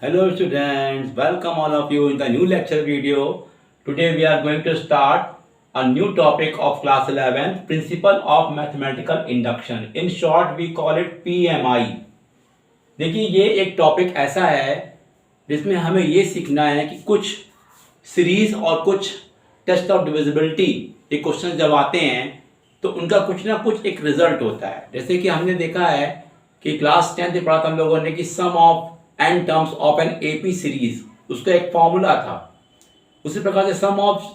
Hello students, welcome all of you in the new lecture video. Today we are going to start a new topic of class 11, Principle of Mathematical Induction. In short we call it PMI. देखिए ये एक topic ऐसा है जिसमें हमें ये सीखना है कि कुछ सीरीज और कुछ टेस्ट ऑफ डिविजिबिलिटी ये क्वेश्चन जब आते हैं तो उनका कुछ ना कुछ एक रिजल्ट होता है। जैसे कि हमने देखा है कि क्लास 10th में पढ़ा था हम लोगों ने कि sum of n terms of N AP series, उसका एक फॉर्मूला था। उसी प्रकार से sum of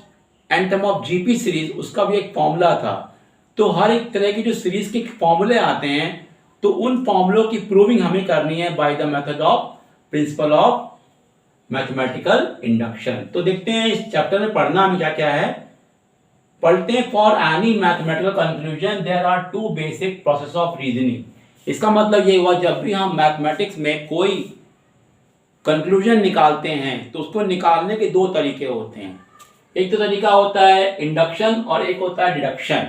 n term of GP series, उसका भी एक फॉर्मूला था। तो हर एक तरह की जो सीरीज के फॉर्मूले आते हैं तो उन फॉर्मूलों की प्रूविंग हमें करनी है by the method of principle of mathematical induction. तो देखते हैं इस चैप्टर में पढ़ना हमें क्या क्या है। पढ़ते हैं for any mathematical conclusion there are two basic process of reasoning. इसका मतलब ये हुआ जब भी हम मैथमेटिक्स में कोई कंक्लूजन निकालते हैं तो उसको निकालने के दो तरीके होते हैं। एक तो तरीका होता है इंडक्शन और एक होता है डिडक्शन।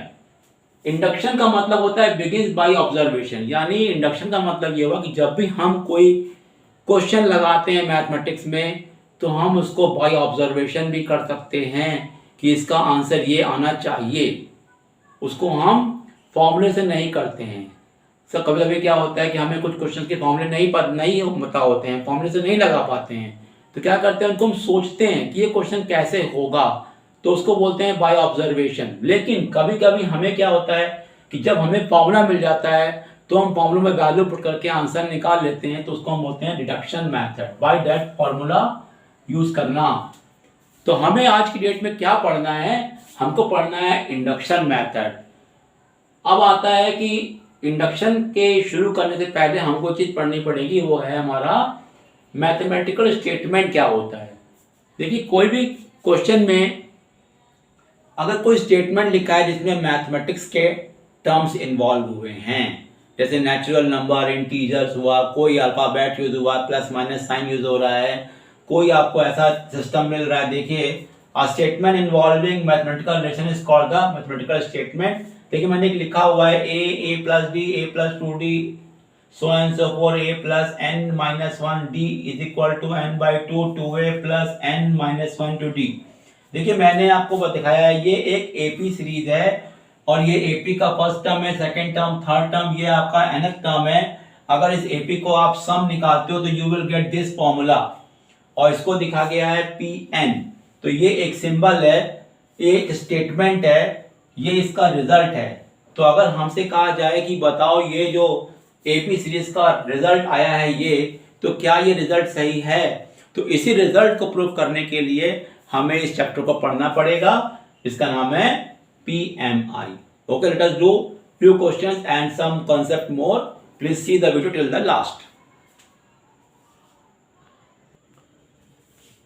इंडक्शन का मतलब होता है बिगिंस बाय ऑब्जर्वेशन, यानी इंडक्शन का मतलब ये हुआ कि जब भी हम कोई क्वेश्चन लगाते हैं मैथमेटिक्स में तो हम उसको बाय ऑब्जर्वेशन भी कर सकते हैं कि इसका आंसर ये आना चाहिए। उसको हम फॉर्मूले से नहीं करते हैं। सर कभी कभी क्या होता है कि हमें कुछ क्वेश्चन के फॉर्मूले नहीं पता होते हैं, फॉर्मूले से नहीं लगा पाते हैं, तो क्या करते हैं उनको हम सोचते हैं कि ये क्वेश्चन कैसे होगा, तो उसको बोलते हैं बाय ऑब्जर्वेशन। लेकिन कभी कभी हमें क्या होता है कि जब हमें फॉर्मूला मिल जाता है तो हम फॉर्मूला में वैल्यू पुट करके आंसर निकाल लेते हैं, तो उसको हम बोलते हैं deduction method, by that formula use करना। तो हमें आज की डेट में क्या पढ़ना है, हमको पढ़ना है इंडक्शन मैथड। अब आता है कि इंडक्शन के शुरू करने से पहले हमको चीज पढ़नी पड़ेगी, वो है हमारा मैथमेटिकल स्टेटमेंट क्या होता है। देखिए कोई भी क्वेश्चन में अगर कोई स्टेटमेंट लिखा है जिसमें मैथमेटिक्स के टर्म्स इन्वॉल्व हुए हैं, जैसे नेचुरल नंबर, इंटीजर्स हुआ, कोई अल्फाबेट यूज हुआ, प्लस माइनस साइन यूज हो रहा है, कोई आपको ऐसा सिस्टम मिल रहा है। देखिए a statement involving mathematical relation is called the mathematical statement. देखिए मैंने लिखा हुआ है A plus B, A plus 2d, so and so four, A plus N minus 1d is equal to N by 2, 2a plus N minus 1 2d। देखिए मैंने आपको दिखाया है ये एक एपी सीरीज है और ये एपी का फर्स्ट टर्म है, सेकंड टर्म, थर्ड टर्म, ये आपका nth टर्म है। अगर इस एपी को आप सम निकालते हो तो you will get this formula, और इसको दिखा गया है Pn। तो ये एक सिंबल है, एक स्टेटमेंट है, ये इसका रिजल्ट है। तो अगर हमसे कहा जाए कि बताओ ये जो एपी सीरीज का रिजल्ट आया है ये, तो क्या ये रिजल्ट सही है, तो इसी रिजल्ट को प्रूव करने के लिए हमें इस चैप्टर को पढ़ना पड़ेगा। इसका नाम है PMI। Okay, let us do few questions and some concept more. Please see the video till the last.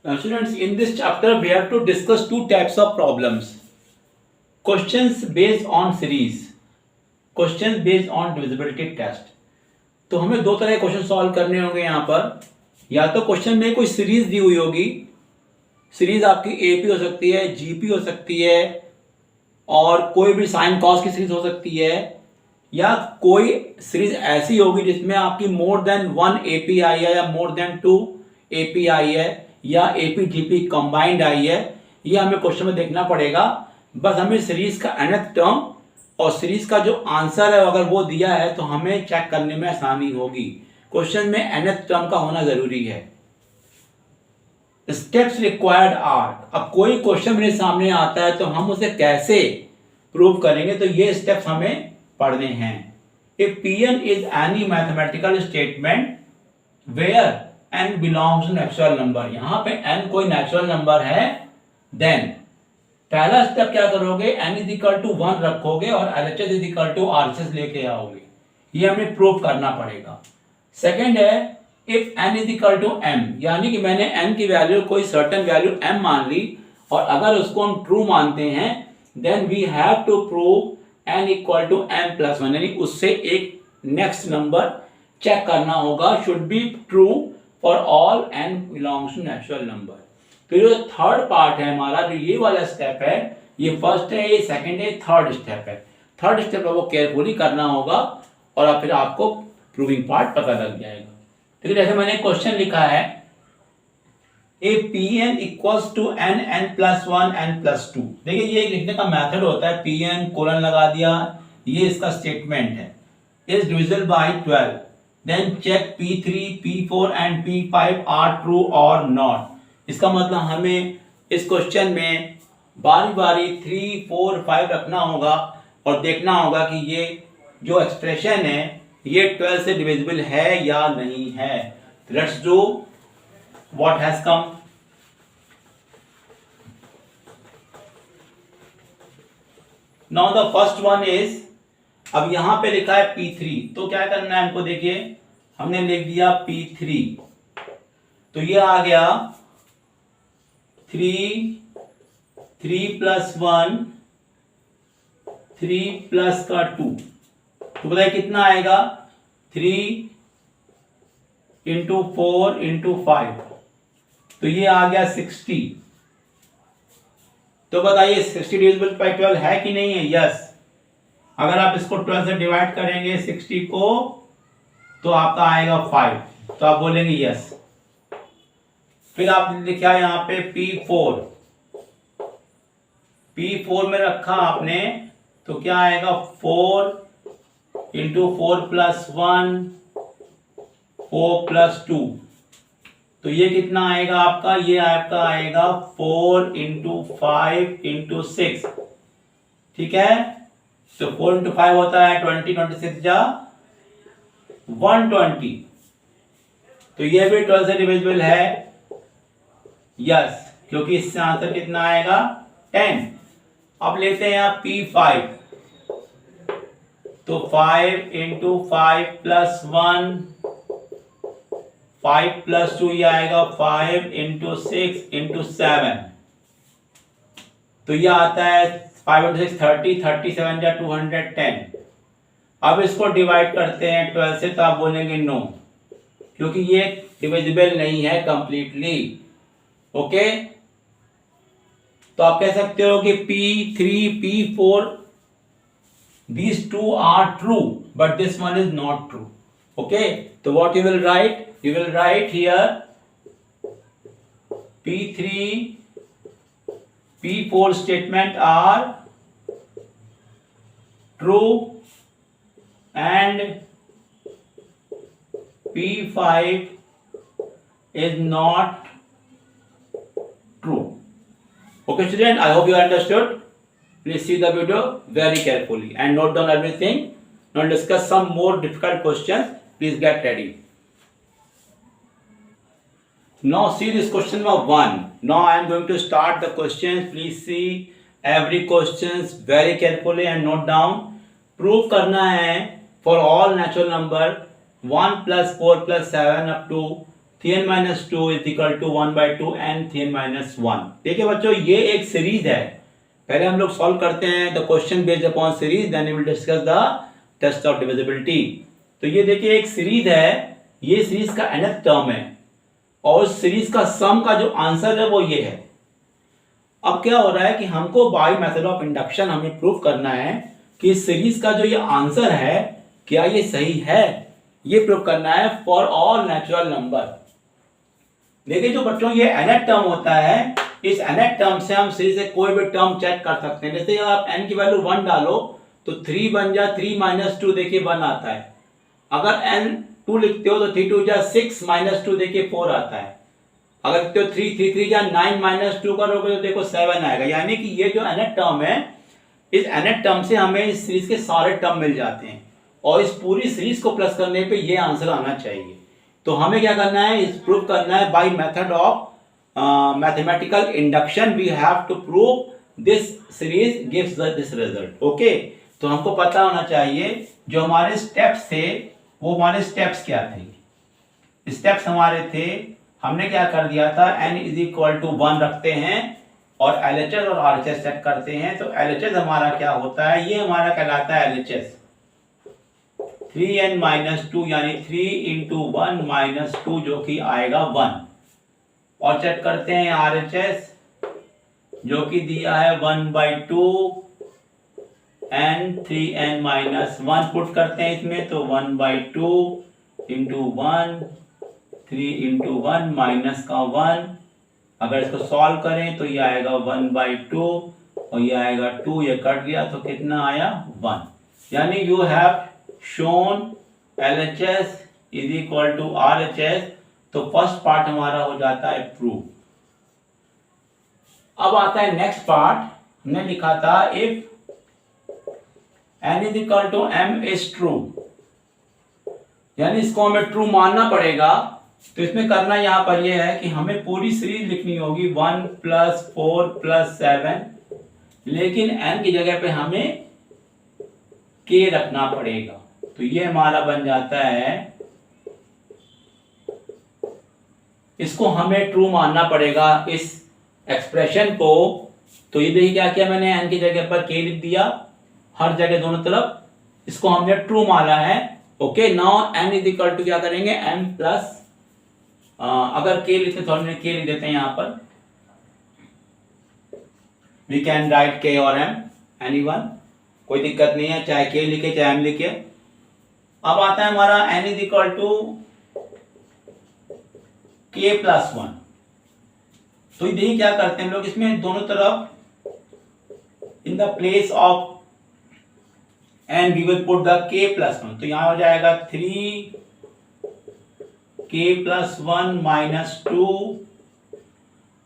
Now students, in this chapter we have to discuss two types of problems. Questions based on series, questions based on divisibility test। तो हमें दो तरह के question solve करने होंगे यहाँ पर। या तो क्वेश्चन में कोई सीरीज दी हुई होगी, सीरीज आपकी एपी हो सकती है, जीपी हो सकती है, और कोई भी साइन कॉस की सीरीज हो सकती है, या कोई सीरीज ऐसी होगी जिसमें आपकी मोर देन 1 एपी आई है या मोर देन 2 एपी आई है या एपी जीपी कंबाइंड आई है। ये हमें क्वेश्चन में देखना पड़ेगा। बस हमें सीरीज का nth टर्म और सीरीज का जो आंसर है अगर वो दिया है तो हमें चेक करने में आसानी होगी। क्वेश्चन में nth टर्म का होना जरूरी है। स्टेप्स रिक्वायर्ड आर, अब कोई क्वेश्चन मेरे सामने आता है तो हम उसे कैसे प्रूव करेंगे, तो ये स्टेप्स हमें पढ़ने हैं। If Pn is any mathematical statement where n belongs to natural number, यहाँ पे n कोई नेचुरल नंबर है, देन पहला स्टेप क्या करोगे, n इज इक्वल टू 1 रखोगे और LHS is equal to RHS लेके आओगे। ये हमें प्रूव करना पड़ेगा। सेकंड है if n is equal to m, यानी कि मैंने n की वैल्यू कोई सर्टेन वैल्यू m मान ली और अगर उसको हम ट्रू मानते हैं then we have to prove n equal to m plus 1, यानी उससे एक नेक्स्ट नंबर चेक करना होगा, should be true for all n belongs to natural number. फिर जो थर्ड पार्ट है हमारा, जो ये वाला स्टेप है, ये फर्स्ट है, ये सेकंड है, थर्ड स्टेप है। थर्ड स्टेप है वो केयरफुली करना होगा और फिर आपको प्रूविंग पार्ट पता लग जाएगा। ठीक है, जैसे मैंने क्वेश्चन लिखा है A P N equals to N N plus one N plus two. देखिए ये लिखने का मेथड होता है, पी एन कोलन लगा दिया, ये इसका स्टेटमेंट है, is divisible by 12, then check P3, P4 and P5 are true और नॉट। इसका मतलब हमें इस क्वेश्चन में बारी बारी 3, 4, 5 रखना होगा और देखना होगा कि ये जो एक्सप्रेशन है ये 12 से डिविजिबल है या नहीं है। Let's do what has come. Now the first one is, अब यहां पे लिखा है P3, तो क्या करना है हमको, देखिए हमने लिख दिया P3, तो ये आ गया 3 प्लस 1, 3 प्लस का 2, तो बताइए कितना आएगा, 3 इंटू 4 इंटू 5, तो ये आ गया 60। तो बताइए 60 डिविजिबल बाय 12 है कि नहीं है? यस। अगर आप इसको 12 से डिवाइड करेंगे 60 को, तो आपका आएगा 5, तो आप बोलेंगे यस। फिर आप लिखा यहाँ पे P4 में रखा आपने, तो क्या आएगा, 4 इंटू 4 प्लस 1, 4 प्लस 2, तो ये कितना आएगा आपका, ये आपका आएगा 4 इंटू 5 इंटू 6, ठीक है। तो 4 इंटू 5 होता है 20, 26 जा 120, तो ये भी 12 से डिविजिबल है, यस, क्योंकि इससे आंसर कितना आएगा, 10। अब लेते हैं आप P5, तो 5 इंटू 5 प्लस 1, 5 प्लस 2, ये आएगा 5 इंटू 6 इंटू 7, तो ये आता है 5 इंटू 6 30, 37 या 210। अब इसको डिवाइड करते हैं 12 से, तो आप बोलेंगे नो, क्योंकि ये डिविजिबल नहीं है कंप्लीटली, ओके। तो आप कह सकते हो कि P3, P4 these two are true, but this one is not true, okay। So what you will write, you will write here P3, P4 statement are true and P5 is not true. Okay student, I hope you understood. Please see the video very carefully and note down everything. Now discuss some more difficult questions. Please get ready. Now see this question number 1. Now I am going to start the questions. Please see every questions very carefully and note down. Prove करना है for all natural number 1 plus 4 plus 7 up to 3n minus 2 is equal to 1 by 2 and 3n minus 1. देखिए बच्चों, ये एक series है, पहले हम लोग सॉल्व करते हैं the question based upon series, then we will discuss the test of divisibility. तो ये देखिए एक सीरीज है, ये सीरीज का nth टर्म है और सीरीज का सम का जो आंसर है वो ये है। अब क्या हो रहा है कि हमको बाय मेथड ऑफ इंडक्शन हमें प्रूव करना है कि सीरीज का जो ये आंसर है क्या ये सही है, ये प्रूव करना है फॉर ऑल नेचुरल नंबर। देखिए जो बच्चों ये nth टर्म होता है, इस nth टर्म से हम सीरीज से कोई भी टर्म चेक कर सकते हैं। जैसे आप n की वैल्यू 1 डालो तो 3 बन जा 3 माइनस 2 देखिए 1 आता है। अगर n 2 लिखते हो तो 3 2 जा 6 माइनस 2 देखिए 4 आता है। अगर लिखते हो 3 3 3 जा 9 माइनस 2 करोगे तो देखो 7 आएगा। यानी कि ये जो nth टर्म है, इस nth टर्म से हमें इस सीरीज के सारे टर्म मिल जाते हैं और इस पूरी सीरीज को प्लस करने पे ये आंसर आना चाहिए। तो हमें क्या करना है, इस प्रूव करना है by method of mathematical induction we have to prove this series gives this result, okay. तो हमको पता होना चाहिए जो हमारे स्टेप्स थे वो हमारे स्टेप्स क्या थे। स्टेप्स हमारे थे, हमने क्या कर दिया था, n इज इक्वल टू 1 रखते हैं और LHS और RHS चेक करते हैं। तो LHS हमारा क्या होता है, ये हमारा कहलाता है LHS 3n माइनस 2, यानी 3 इंटू 1 माइनस 2 जो कि आएगा 1। और चेक करते हैं RHS जो कि दिया है 1 by 2 and 3n minus 1 put करते हैं इसमें, तो 1 बाई 2 इंटू 1, 3 इंटू 1 माइनस का 1 अगर इसको सॉल्व करें तो ये आएगा 1/2 और ये आएगा 2, ये कट गया तो कितना आया 1। यानी you have shown LHS is equal to RHS। तो फर्स्ट पार्ट हमारा हो जाता है प्रूव। अब आता है नेक्स्ट पार्ट, हमने लिखा था if n is equal to m is true, यानी इसको हमें ट्रू मानना पड़ेगा। तो इसमें करना यहां पर यह है कि हमें पूरी सीरीज लिखनी होगी 1 + 4 + 7, लेकिन n की जगह पे हमें k रखना पड़ेगा। तो ये हमारा बन जाता है, इसको हमें ट्रू मानना पड़ेगा इस एक्सप्रेशन को। तो ये देखिए क्या किया मैंने, n की जगह पर k लिख दिया हर जगह दोनों तरफ, इसको हमने ट्रू माना है। Okay, now n is equal to क्या करेंगे m प्लस, अगर k लिखे तो हमने k लिख देते हैं यहां पर, वी कैन राइट k और m एनीवन, कोई दिक्कत नहीं है, चाहे k लिखे चाहे m लिखे। अब आता है हमारा n is equal to k + 1। तो देखिए क्या करते हैं हम लोग, इसमें दोनों तरफ in the place of n we will put the k + 1। तो यहां हो जाएगा 3k + 1 - 2,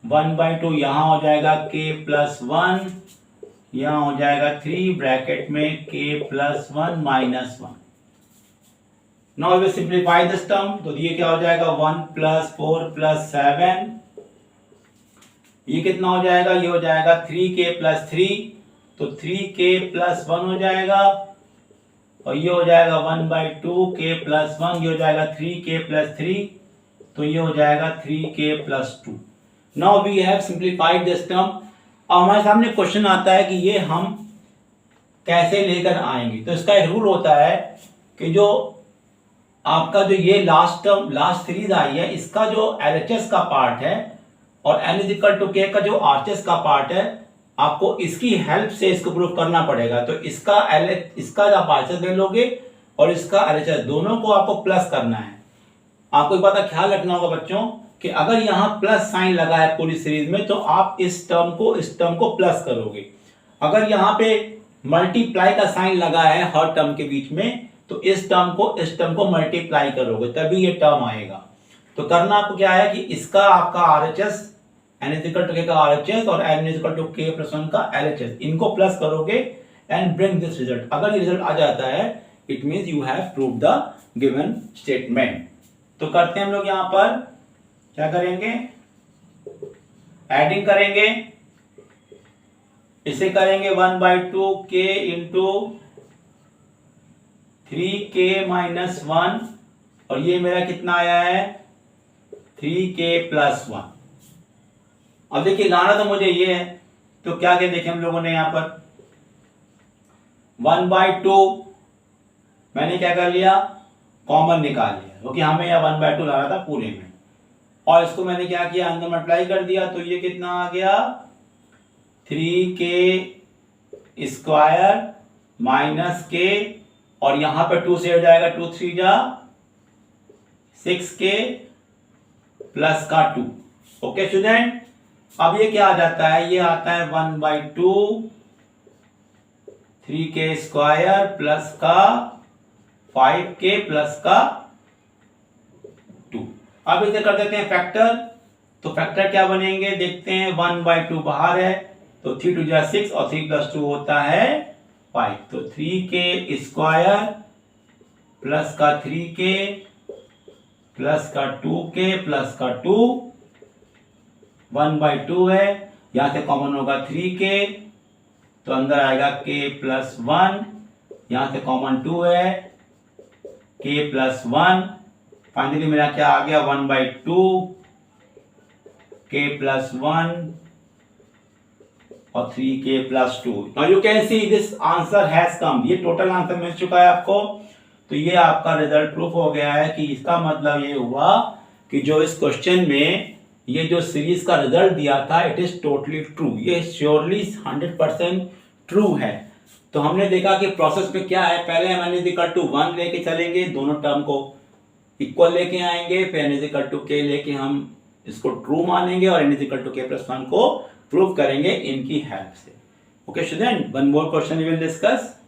1/2 यहां हो जाएगा k + 1, यहां हो जाएगा 3 ब्रैकेट में k + 1 - 1। Now we simplify this term. तो ये क्या हो जाएगा 1 + 4 + 7, ये कितना हो जाएगा, ये हो जाएगा 3k + 3, तो 3k + 1 हो जाएगा, और ये हो जाएगा 1/2 k + 1, ये हो जाएगा 3k + 3, तो ये हो जाएगा 3k + 2। Now we have simplified this term. अब हमारे सामने क्वेश्चन आता है कि ये हम कैसे लेकर आएंगे। तो इसका एक रूल होता है कि जो आपका जो ये लास्ट टर्म लास्ट सीरीज आई है, इसका जो LHS का पार्ट है और n is equal to k का जो RHS का पार्ट है, आपको इसकी हेल्प से इसको प्रूव करना पड़ेगा। तो इसका आप RHS ले लोगे और इसका LHS, दोनों को आपको प्लस करना है। आपको एक बात का ख्याल रखना होगा बच्चों कि अगर यहाँ प्लस साइन लगा है पूरी सीरीज में, तो आप इस टर्म को प्लस करोगे। अगर यहाँ पे मल्टीप्लाई का साइन लगा है हर टर्म के बीच में, तो इस टर्म को मल्टीप्लाई करोगे तभी ये टर्म आएगा। तो करना आपको क्या है कि इसका आपका RHS n is equal to k का RHS और n is equal to k + 1 का LHS, इनको प्लस करोगे एंड ब्रिंग दिस रिजल्ट। अगर ये रिजल्ट आ जाता है, it means you have proved the given statement. तो करते हैं हम लोग यहाँ पर क्या करेंगे, एडिंग करेंगे, इसे करेंगे 1/2 k इंटू 3k - 1, और ये मेरा कितना आया है 3k + 1। अब देखिए लाना तो मुझे ये है, तो क्या क्या देखे हम लोगों ने यहाँ पर 1/2 मैंने क्या कर लिया, कॉमन निकाल लिया, क्योंकि हमें यह 1/2 लाना था पूरे में, और इसको मैंने क्या किया अंदर मल्टीप्लाई कर दिया। तो ये कितना आ गया 3k ² - k, और यहां पर 2 से हो जाएगा 2 3 जा 6k + का 2। ओके स्टूडेंट, अब ये क्या आ जाता है, ये आता है 1/2 3k² + का 5k + का 2। अब इसे कर देते हैं फैक्टर। तो फैक्टर क्या बनेंगे देखते हैं, 1/2 बाहर है, तो 3 2 जा 6 और 3 + 2 होता है 5। तो 3k² + का 3k + का 2k + का 2, 1/2 है, यहां से कॉमन होगा 3k, तो अंदर आएगा k + 1, यहां से कॉमन 2 है, k + 1, फाइनली मेरा क्या आ गया 1/2 k + 1 और 3k + 2। Now you can see this answer has come, ये टोटल आंसर मिल चुका है आपको। तो ये आपका रिजल्ट प्रूफ हो गया है कि इसका मतलब ये हुआ कि जो इस क्वेश्चन में ये जो सीरीज का रिजल्ट दिया था, इट इज टोटली ट्रू, ये श्योरली 100% ट्रू है। तो हमने देखा कि प्रोसेस में क्या है, पहले हम n = 1 लेके चलेंगे, दोनों टर्म को इक्वल लेके आएंगे, फिर n = k लेके हम इसको ट्रू मानेंगे और n equal to k plus 1 को प्रूव करेंगे इनकी हेल्प से. Okay student, one more question we will discuss.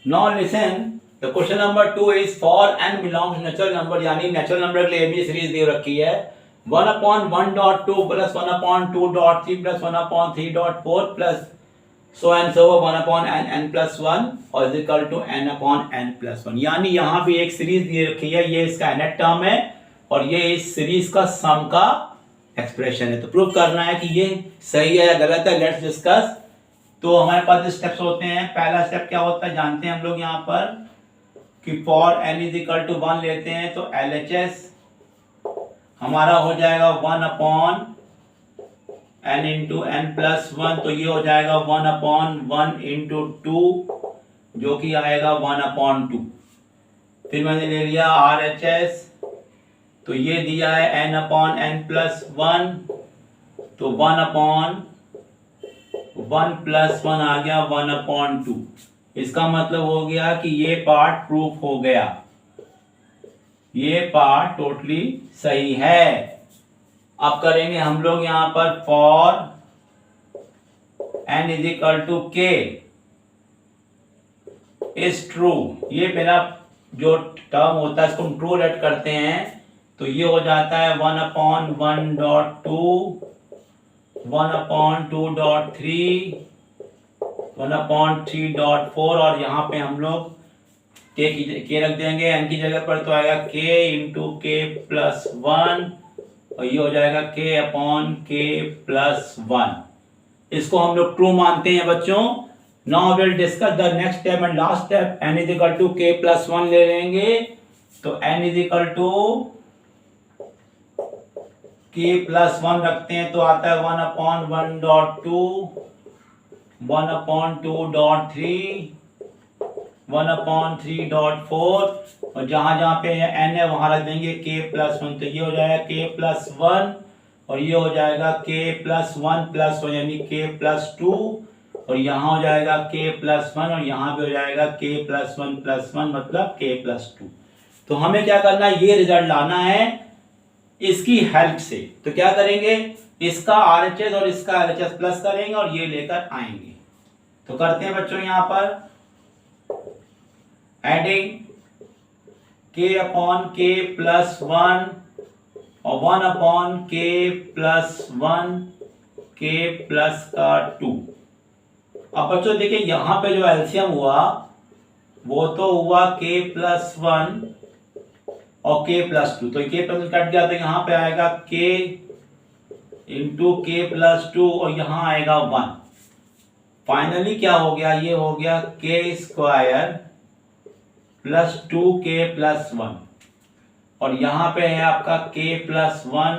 Now listen, the question number 2 is for n belongs natural number, यानी नेचुरल नंबर के लिए भी सीरीज दे रखी है 1/1.2 plus 1/2.3 plus 1/3.4 plus so and so 1/n plus 1 और is equal to n/n plus 1. यानी यहाँ भी एक सीरीज दे रखी है, ये इसका nth टर्म है और ये इस सीरीज का सम का एक्सप्रेशन है. तो प्रूव करना है कि ये सही है या गलत है. Let's discuss. तो हमारे पास स्टेप्स होते हैं. पहला स्टेप क्या होता है जानते हैं हम लोग यहाँ पर कि for n is equal to 1 लेते हैं तो LHS हमारा हो जाएगा 1/n इंटू n प्लस 1, तो ये हो जाएगा 1/1 इंटू 2 जो कि आएगा 1/2. फिर मैंने ले लिया RHS, तो ये दिया है n/n प्लस 1, तो 1/1 प्लस 1 आ गया 1/2. इसका मतलब हो गया कि ये पार्ट प्रूफ हो गया, ये पार्ट टोटली सही है. अब करेंगे हम लोग यहां पर for n is equal to k is true. ये मेरा जो टर्म होता है इसको हम ट्रू लेट करते हैं, तो ये हो जाता है 1/1.2 1/2.3 1/3.4 और यहाँ पे हम लोग k रख देंगे n की जगह पर, तो आएगा k इंटू k प्लस 1 और ये हो जाएगा k/k प्लस 1. इसको हम लोग ट्रू मानते हैं बच्चों. Now will discuss the next step and last step. n is equal to k plus 1 ले लेंगे, तो n is equal to k plus 1 रखते हैं तो आता है 1/1.2 1/2.3 1/3.4 और जहां पे n है वहां रख देंगे k प्लस 1, तो ये हो जाएगा k प्लस 1 और ये हो जाएगा k प्लस 1 प्लस 1 यानी k प्लस 2 और यहाँ हो जाएगा k प्लस 1 और यहाँ पे हो जाएगा k प्लस 1 प्लस 1 मतलब k प्लस 2. तो हमें क्या करना है, ये रिजल्ट लाना है इसकी हेल्प से. तो क्या करेंगे, इसका RHS और इसका LHS प्लस करेंगे और ये लेकर आएंगे. तो करते हैं बच्चों यहाँ पर एडिंग k/k प्लस 1 और 1/k प्लस 1 k प्लस का 2. अब बच्चों देखिए यहाँ पे जो एलसीएम हुआ वो तो हुआ k प्लस 1 और k प्लस 2, तो k प्लस कट गया तो यहाँ पे आएगा k इंटू k प्लस 2 और यहाँ आएगा 1. फाइनली क्या हो गया, ये हो गया k square plus 2k plus 1 और यहाँ पे है आपका k प्लस 1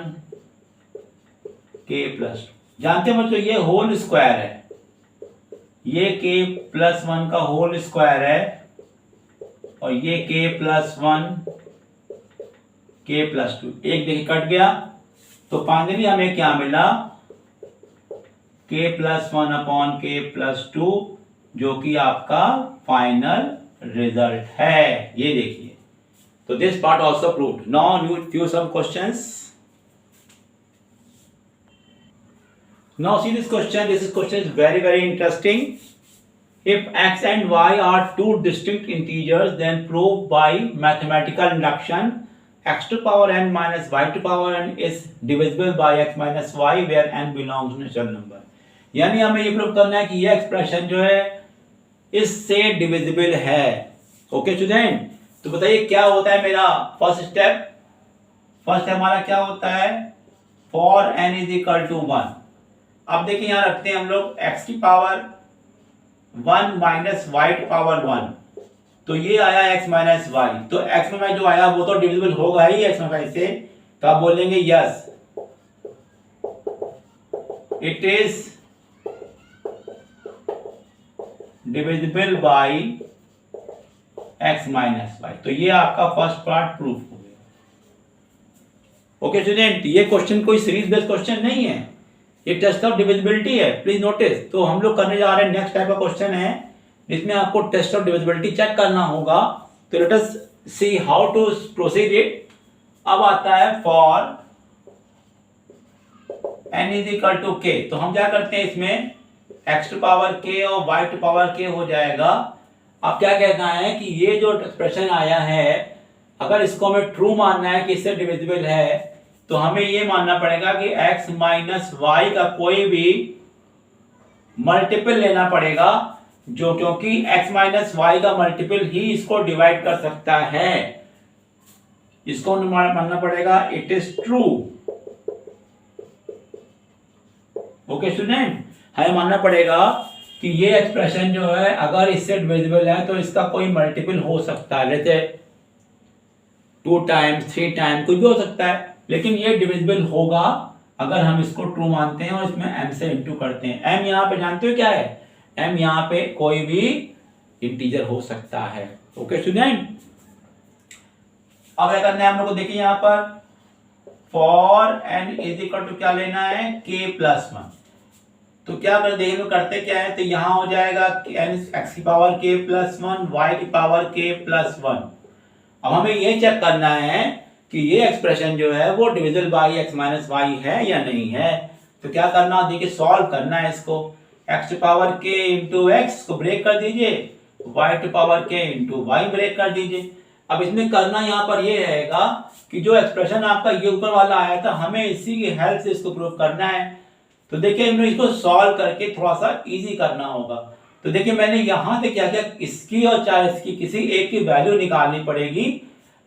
k प्लस 2. जानते हैं बच्चों ये होल स्क्वायर है, ये k प्लस 1 का होल स्क्वायर है और ये k प्लस 1 k प्लस 2. एक देखिए कट गया, तो फाइनली हमें क्या मिला k प्लस 1/k प्लस 2 जो कि आपका फाइनल रिजल्ट है. ये देखिए, तो this part also proved. Now new few some questions. Now see this question. This question is very interesting. If x and y are two distinct integers, then prove by mathematical induction x to power n minus y to power n is divisible by x minus y where n belongs to natural number. यानी हमें ये prove करना है कि ये expression जो है इससे डिविजिबल है. ओके स्टूडेंट, तो बताइए क्या होता है मेरा फर्स्ट स्टेप. फर्स्ट हमारा क्या होता है, for n is equal to 1. अब देखिए यहाँ रखते हैं हम लोग x की power 1 minus y to power 1, तो ये आया x माइनस y. तो x में जो आया वो तो डिविजिबल होगा ही x में y से, तो आप बोलेंगे yes it is divisible by x minus y. तो ये आपका फर्स्ट पार्ट प्रूफ हो गया. ओके स्टूडेंट, ये क्वेश्चन कोई सीरीज बेस्ड क्वेश्चन नहीं है, ये टेस्ट ऑफ डिविजिबिलिटी है, प्लीज नोटिस. तो हम लोग करने जा रहे हैं नेक्स्ट टाइप का क्वेश्चन है जिसमें आपको टेस्ट ऑफ डिविजिबिलिटी चेक करना होगा. तो let us see how to proceed it. अब आता है for n is equal to k। तो हम क्या करते हैं इसमें x टू पावर k और y टू पावर k हो जाएगा। अब क्या कहना है कि ये जो एक्सप्रेशन आया है, अगर इसको हमें ट्रू मानना है कि इससे डिविजिबल है, तो हमें ये मानना पड़ेगा कि x माइनस वाई का कोई भी मल्टीपल लेना पड़ेगा, जो क्योंकि x माइनस वाई का मल्टीपल ही इसको डिवाइड कर सकता है। इसको मानना पड़ेगा it is true. Okay student, हमें मानना पड़ेगा कि ये एक्सप्रेशन जो है अगर इससे डिविजिबल है तो इसका कोई मल्टीपल हो सकता है, जैसे 2 टाइम्स 3 टाइम्स कुछ भी हो सकता है, लेकिन ये डिविजिबल होगा अगर हम इसको ट्रू मानते हैं और इसमें m से इंटू करते हैं। m यहाँ पे जानते हो क्या है? m यहाँ पे कोई भी इंटीजर हो सकता है। ओके स्टूडेंट, अब क्या करना है हम लोग को, देखिए यहाँ पर for n is equal to क्या लेना है, k प्लस 1। तो क्या कर देखिए करते क्या है, तो यहाँ हो जाएगा n x की पावर k प्लस 1 y की पावर k प्लस 1। अब हमें ये चेक करना है कि ये एक्सप्रेशन जो है वो divisible by x minus Y है या नहीं है। तो क्या करना, देखिए सॉल्व करना है इसको। x to power k into X को ब्रेक कर दीजिए, y to power k into Y break कर दीजिए। अब इसमें करना यहाँ पर ये रहेगा कि जो एक्सप्रेशन आपका ये ऊपर वाला आया था, हमें इसी की हेल्प से इसको प्रूव करना है। तो देखिए हमें इसको सॉल्व करके थोड़ा सा इजी करना होगा। तो देखिए मैंने यहाँ पे क्या किया, इसकी और चाहे इसकी किसी एक की वैल्यू निकालनी पड़ेगी,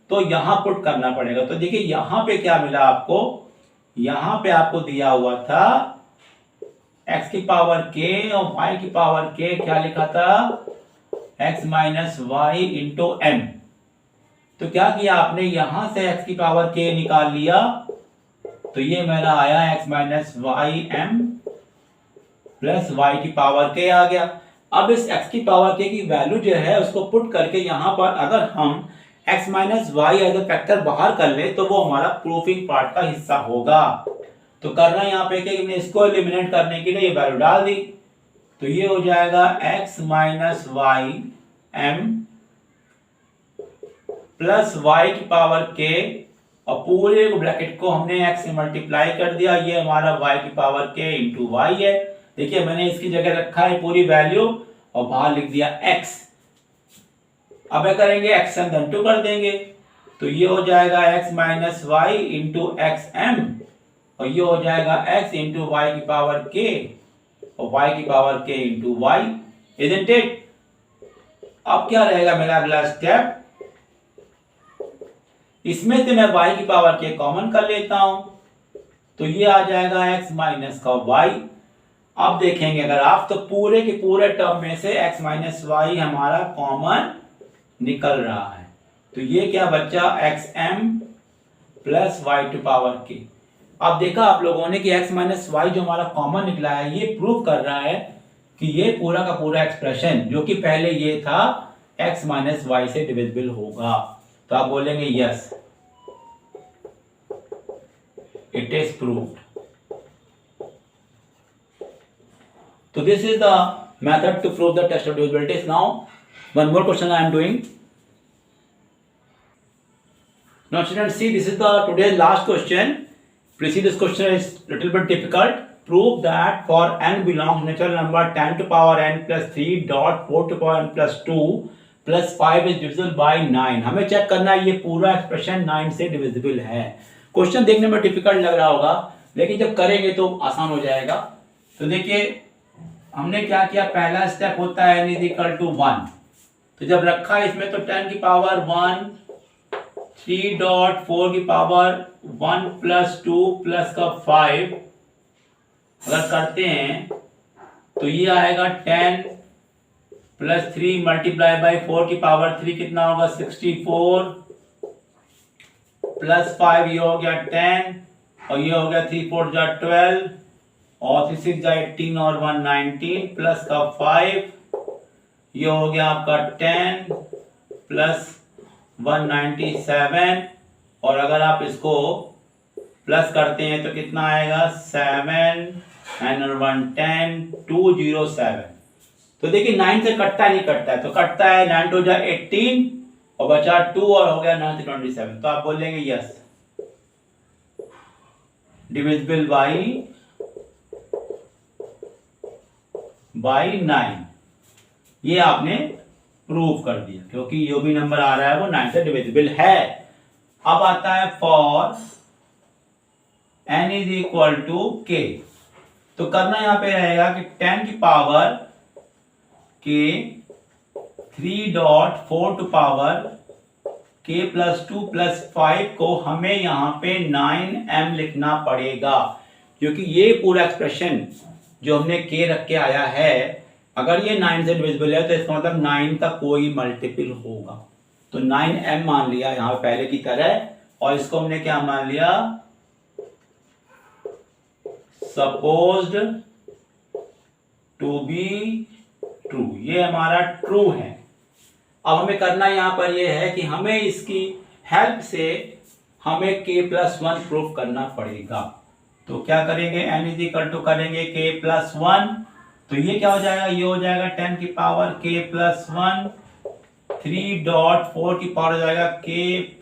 तो यहाँ पुट करना पड़ेगा। तो देखिए यहाँ पे क्या मिला आपको, यहाँ पे आपको दिया हुआ था x की पावर k और y की पावर k, क्या लिखा था, x minus Y into m। तो क्या किया आपने, यहां से x की पावर k निकाल लिया, तो ये मेरा आया x minus Y m plus y की पावर k आ गया। अब इस x की पावर k की वैल्यू जो है उसको पुट करके यहाँ पर अगर हम x minus Y as a factor बाहर कर ले तो वो हमारा प्रूफिंग पार्ट का हिस्सा होगा। तो करना यहाँ पे क्या, हमने इसको एलिमिनेट करने के लिए ये वैल्यू डाल दी, तो ये हो जाएगा x minus Y m plus y की पावर k, और पूरे ब्रैकेट को हमने x से मल्टीप्लाई कर दिया, ये हमारा y की पावर k इंटू वाई है। देखिए मैंने इसकी जगह रखा है पूरी वैल्यू और बाहर लिख दिया x। अब क्या करेंगे, x से हम 2 कर देंगे, तो ये हो जाएगा x minus Y into X M, और ये हो जाएगा x इंटू वाई की पावर k और y की power k into Y, isn't it. अब क्या रहेगा मेरा अगला स्टेप, इसमें से मैं y की पावर k कॉमन कर लेता हूं, तो ये आ जाएगा x माइनस का y। अब देखेंगे अगर आप, तो पूरे के पूरे टर्म में से x माइनस वाई हमारा कॉमन निकल रहा है, तो ये क्या बच्चा, xm plus Y to power k। अब देखा आप लोगों ने कि x माइनस वाई जो हमारा कॉमन निकला है, ये प्रूव कर रहा है कि ये पूरा का पूरा एक्सप्रेशन जो कि पहले ये था x माइनस वाई से डिविजिबल होगा। तो आप बोलेंगे yes, it is proved. So this is the method to prove the test of divisibility. Now one more question I am doing. Now students, see, this is the today's last question. Please see, this question is little bit difficult. Prove that for n belongs natural number 10 to power n plus 3 dot 4 to power n plus 2 plus 5 is divisible by 9। हमें check करना है ये पूरा expression 9 से divisible है। Question देखने में difficult लग रहा होगा, लेकिन जब करेंगे तो आसान हो जाएगा। तो देखिए हमने क्या किया, पहला स्टेप होता है n इज इक्वल टू 1। तो जब रखा है इसमें तो 10 की पावर 1, 3 डॉट 4 की पावर 1 प्लस 2 प्लस का 5 अगर करते हैं तो ये आएगा 10 प्लस 3 मल्टीप्लाई बाई 4 की पावर 3 कितना होगा, 64 प्लस 5 ये हो गया 10 और ये हो गया 3 4 जा 12 और 3 6 जा 18 और 1 19 प्लस का 5 ये हो गया आपका 10 प्लस 197, और अगर आप इसको प्लस करते हैं तो कितना आएगा 7 और 1 10 207। तो देखिए 9 से कटता नहीं कटता है, तो कटता है 9 2 जा 18 और बचा 2 और हो गया 9 से 27। तो आप बोलेंगे यस, डिविजिबल बाई 9। ये आपने प्रूव कर दिया क्योंकि जो भी नंबर आ रहा है वो 9 से डिविजिबल है। अब आता है for n is equal to k। तो करना यहां पे रहेगा कि 10 की power k 3.4 to power k plus 2 plus 5 को हमें यहां पे 9m लिखना पड़ेगा, क्योंकि ये पूरा एक्सप्रेशन जो हमने k रख के आया है, अगर ये 9 से डिविजिबल है तो इसका मतलब 9 का कोई मल्टीपल होगा। तो 9m मान लिया यहां पहले की तरह, और इसको हमने क्या मान लिया, सपोज्ड टू बी ट्रू। ये हमारा ट्रू है। अब हमें करना यहां पर यह है कि हमें इसकी हेल्प से हमें k प्लस 1 प्रूफ करना पड़ेगा। तो क्या करेंगे, n इज इक्वल टू करेंगे k प्लस 1। तो ये क्या हो जाएगा, ये हो जाएगा 10 की पावर k प्लस 1, 3.4 की पावर हो जाएगा k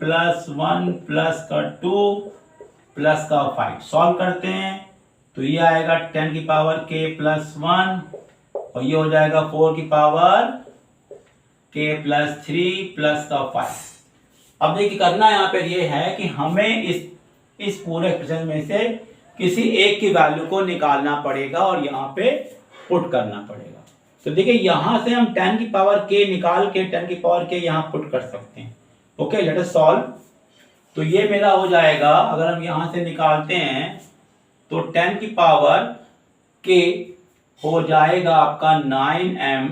प्लस 1 प्लस का 2 प्लस का 5। सॉल्व करते हैं तो ये आएगा 10 की पावर k प्लस 1 और ये हो जाएगा 4 की पावर k प्लस 3 प्लस का 5। अब देखिए करना यहाँ पे ये है कि हमें इस पूरे एक्सप्रेशन में से किसी एक की वैल्यू को निकालना पड़ेगा और यहाँ पे पुट करना पड़ेगा। तो देखिए यहाँ से हम 10 की पावर k निकाल के 10 की पावर k यहाँ पुट कर सकते हैं। Okay, let us solve. तो ये मेरा हो जाएगा, अगर हम यहाँ से निकालते हैं तो 10 की पावर k हो जाएगा आपका 9m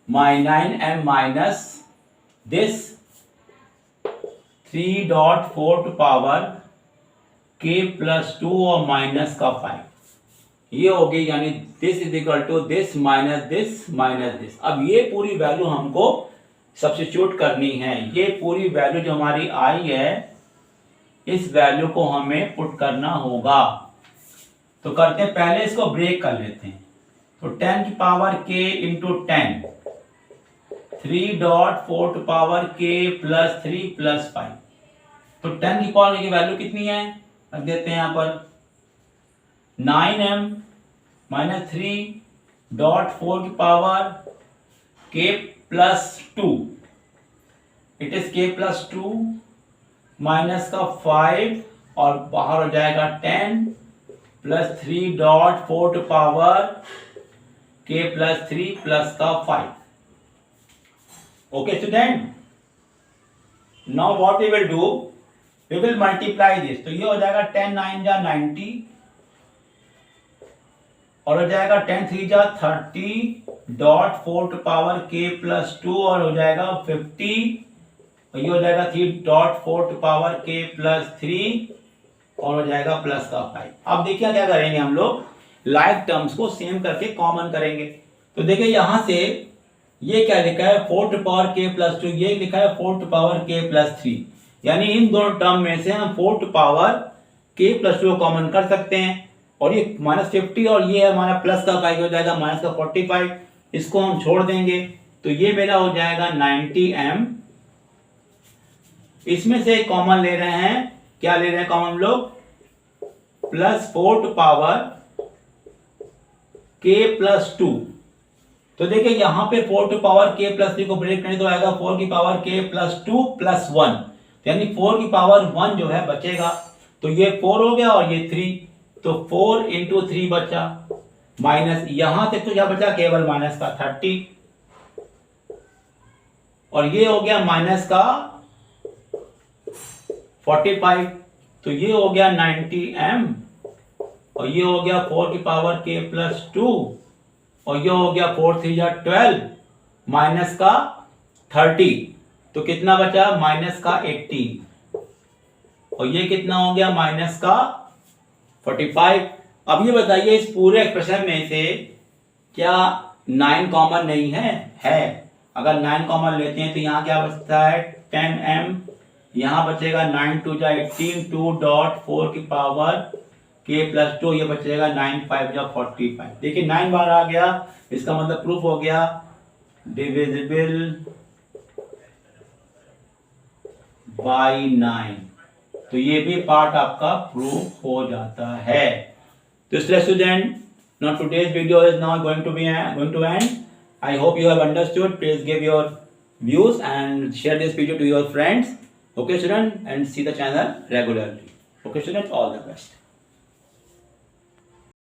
minus this 3.4 to power k plus 2 और माइनस का 5। ये हो गई, यानी this is equal to this minus this minus this. अब ये पूरी वैल्यू हमको सब्स्टिट्यूट करनी है। ये पूरी वैल्यू जो हमारी आई है, इस वैल्यू को हमें पुट करना होगा। तो करते हैं, पहले इसको ब्रेक कर लेते हैं। तो 10 की power k into 10, 3.4 to power k plus 3 plus 5। तो 10 की पावर की वैल्यू कितनी है, रख देते हैं यहाँ पर 9m माइनस 3.4 की power k plus 2, it is k plus 2 minus का 5 और बाहर हो जाएगा 10 plus 3.4 to power k plus 3 plus का 5। Okay student, now what we will do, we will multiply this. तो ये हो जाएगा 10 9 जा 90 और हो जाएगा 10 3 जा 30.4 टू पावर k प्लस 2 और हो जाएगा 50 और ये हो जाएगा 3.4 टू पावर k प्लस 3 और हो जाएगा प्लस का 5। अब देखिए क्या करेंगे, हम लोग लाइक टर्म्स को सेम करके कॉमन करेंगे। तो देखिए यहां से ये क्या लिखा है, 4 टू पावर k प्लस 2, ये लिखा है 4 टू पावर k प्लस 3, यानी इन दोनों टर्म में से हम 4 to power k plus 2 common कर सकते हैं। और ये माइनस 50 और ये हमारा प्लस का 5 हो जाएगा माइनस का 45, इसको हम छोड़ देंगे तो ये मेरा हो जाएगा 90m। इसमें से कॉमन ले रहे हैं, क्या ले रहे हैं कॉमन हम लोग, plus 4 to power k plus 2। तो देखिए यहां पे 4 टू पावर k प्लस 3 को ब्रेक करें तो आएगा 4 की पावर k प्लस 2 प्लस 1, यानी 4 की पावर 1 जो है बचेगा। तो ये 4 हो गया और ये 3, तो 4 इंटू 3 बचा, माइनस यहां तक तो क्या बचा, केवल माइनस का 30 और ये हो गया माइनस का 45। तो ये हो गया 90m और ये हो गया 4 की पावर k प्लस 2 और ये हो गया 4 3 जा 12 माइनस का 30, तो कितना बचा, माइनस का 18 और ये कितना हो गया, माइनस का 45। अब ये बताइए इस पूरे एक्सप्रेशन में से क्या 9 कॉमन नहीं है? है। अगर 9 कॉमन लेते हैं तो यहाँ क्या बचता है, 10m, यहाँ बचेगा 9 2 जा 18, 2.4 की पावर k प्लस 2, ये बचेगा 9 5 जा 45। देखिए 9 बार आ गया, इसका मतलब प्रूफ हो गया डिविजिबल बाय 9। तो ये भी पार्ट आपका प्रूफ हो जाता है। तो इसलिए student, now today's video is now going to end. I hope you have understood. Please give your views and share this video to your friends. Okay student, and see the channel regularly. Okay student, all the best.